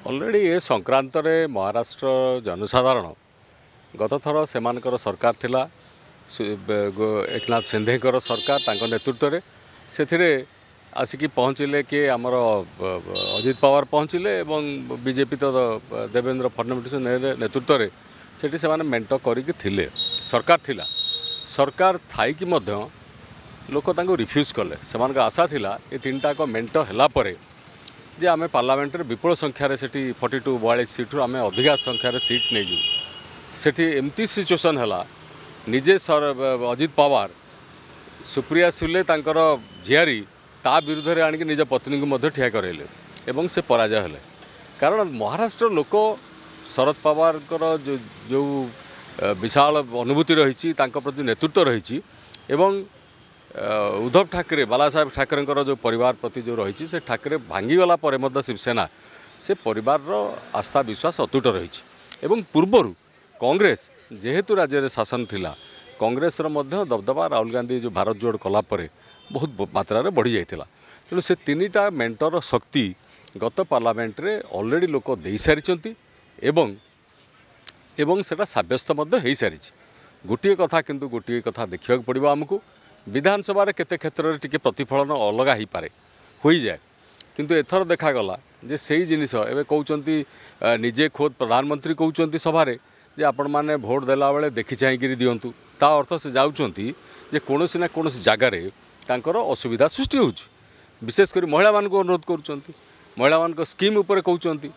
Already ये संक्रांत रे महाराष्ट्र जनसाधारण गत थर से सरकार थिला एकनाथ शिंदेकर सरकार तांको नेतृत्व में से आसिकी पहुँचले कि आमर अजित पवार पहुँचले बीजेपी तो देवेंद्र फडणवीस नेतृत्व में सेठी से मेंट करिके सरकार थिला सरकार थाईकी लोक तांको रिफ्यूज कले से आशा थिला ये तीनटा को मेंट होला परे जे आम पार्लियामेंट विपुल संख्यार से 42-42 सीट्रु आम अधिका संख्यार सीट नहीं सेठी एमती सिचुएसन है निजे अजित पवार सुप्रिया सुले तांकर झियारी ता विरुद्ध रे आनिक निज पत्नी को ठिया करैले एवं से पराजय हेले कारण महाराष्ट्र लोक शरद पवार जो जो विशाल अनुभूति रही प्रति नेतृत्व रही एवं उद्धव ठाकरे बाला साहेब ठाकरे जो परिवार प्रति जो रही से ठाकरे भांगीगला पर शिवसेना से परिवार आस्था विश्वास अतुट रही एवं पूर्वर कांग्रेस जेहेतु राज्य में शासन थिला कांग्रेस दबदबा राहुल गांधी जो भारत जोड़ कलापर बहुत मात्रा बढ़ी जाता तेणु से तीनटा मेंटर शक्ति गत पार्लियामेंट रे ऑलरेडी लोक दे सारी एवं सेटा साब्यस्त हो सारी गोटे कथा किंतु गोटे कथा देखा पड़ो आमको विधानसभा केते क्षेत्र में टिके प्रतिफलन अलग हो पारे हो जाए किंतु एथर देखागला जे सही जिनिस एवं कहते निजे खोद प्रधानमंत्री कहते सभारे जे आपण मैंने भोट देला बेले देखी चाहिए दिंतु ता अर्थ से जाऊँगी जे कौनसी ना कौनसी जगार तांकर असुविधा सृष्टि हो विशेषकर महिला मान अनुरोध कर महिला मान स्कीम उपर कहते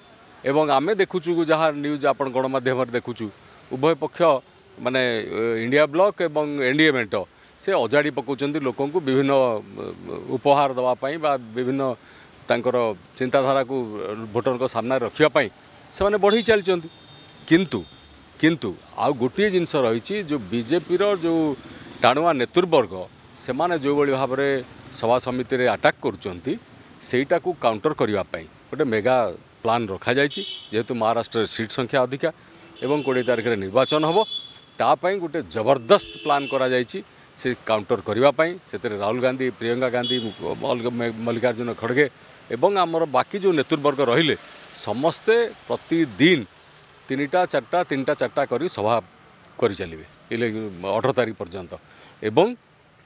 एवं आमे देखुचु जहाँ न्यूज आपण गणमाध्यम देखुचु उभय पक्ष माने इंडिया ब्लॉक एवं एनडीए मेंट से अजाड़ी पकाउछन्ति लोकों को विभिन्न उपहार दवापाई बा विभिन्न तांकर चिंताधारा को भोटर को सामने रखापी से माने बढ़ी चलती किंतु किंतु आउ गोटे जिनस रही जो बीजेपी जो टाणुआ नेतृवर्ग से माने जो बड़ी भाव में सभा समिति रे अटैक करुँचा को काउंटर करने गोटे मेगा प्लान रखा जाइए जेहेतु महाराष्ट्र सीट संख्या अधिका एवं 20 तारिख में निर्वाचन हम तापाई गोटे जबरदस्त प्लान करा जाइए से काउंटर करने से राहुल गांधी प्रियंका गांधी मल्लिकार्जुन खड़गे एवं आमर बाकी जो नेतृवर्ग रहिले समस्ते प्रतिदिन 3टा 4टा करी सभा कर चलिए 18 तारिख पर्यंत एवं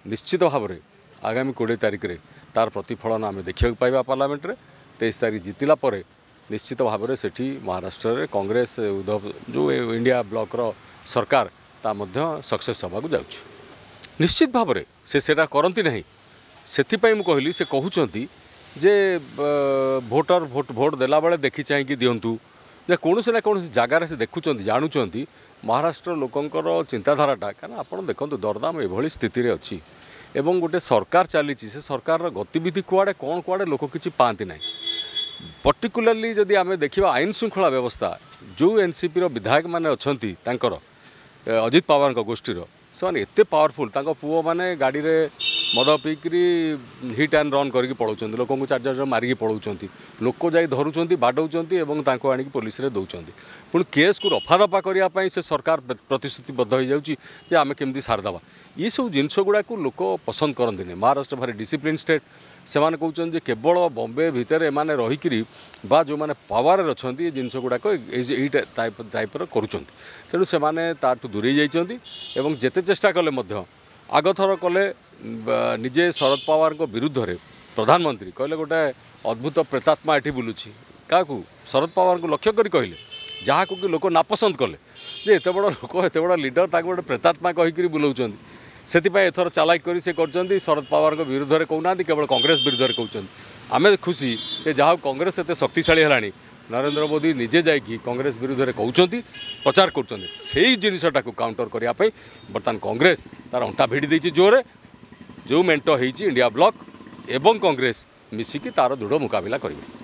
निश्चित भाव में आगामी 20 तारिख में तार प्रतिफलन आम देखा पाइबा पार्लियामेंट रे 23 तारिख जीतला परे निश्चित भाव में सेठी महाराष्ट्र रे कांग्रेस उद्धव जो इंडिया ब्लॉक रो सरकार ता मध्य सक्सेस होगा जाउछ निश्चित भाव में सेटा करती नहीं से कहली से कहते जे भोटर भोट देला बेले देखी चाहिए दिंतु जे कौन ना कौन जगार से देखुं जानुंट महाराष्ट्र लोकंर चिंताधाराटा क्या आप देखो दरदाम एभली स्थिति अच्छी एवं गोटे सरकार चली से सरकार गतिविधि कुआड़े कौन कुआड़े लोक किसी पाती ना पर्टिकुलाली जदि आम देखा आईन श्रृंखला व्यवस्था जो एनसीपी विधायक मैंने अच्छा अजित पवार गोष्ठीर से एत पावरफुल पुओ मैंने गाड़ी रे मद पीकरी हिट एंड रन करके पलाऊँ लोक को चार्जर मारिकी पलाऊँ लोक जा धरुंच बाडौंट और आनिक पुलिस रे दौरान पुणी केस को रफा दफा करने से सरकार प्रतिश्रुतिबद्ध हो जाए आम केमती सारदे ये सब जिनस गुड़ा लोक पसंद करते महाराष्ट्र भारी डिसिप्लिन स्टेट से कहते केवल बॉम्बे भितर एमाने रहीकि बा जो मैंने पावर अच्छा ये जिनस गुड़ाक टाइपर करुँच तेणु से दूरे जाइए जेते चेष्टा कले आग थर कले निजे शरद पवार विरुद्ध रे प्रधानमंत्री कहले गोटे अद्भुत प्रेतात्मा एठी बुलुची क्या शरद पवार को लक्ष्य करी कहले जहाँ को कि लोक नापसंद कले जे एत बड़ लोक एत बड़ लीडर ताको गोटे प्रेतात्मा कहीकि बुलाऊँ से एथर चालाक कर शरद पवार विरुद्ध में कहना केवल कांग्रेस विरुद्ध में कहते आम खुशी जहाँ कांग्रेस एत शक्तिशाली है नरेंद्र मोदी निजे जाकि कांग्रेस विरुद्ध में कहते प्रचार कर जिनटा काउंटर करने बर्तमान कांग्रेस तार अंटा भिड़ी देती जोरे जो मेंट हो इंडिया ब्लॉक एवं कांग्रेस मिसिकी तार दृढ़ मुकाबला करेंगे।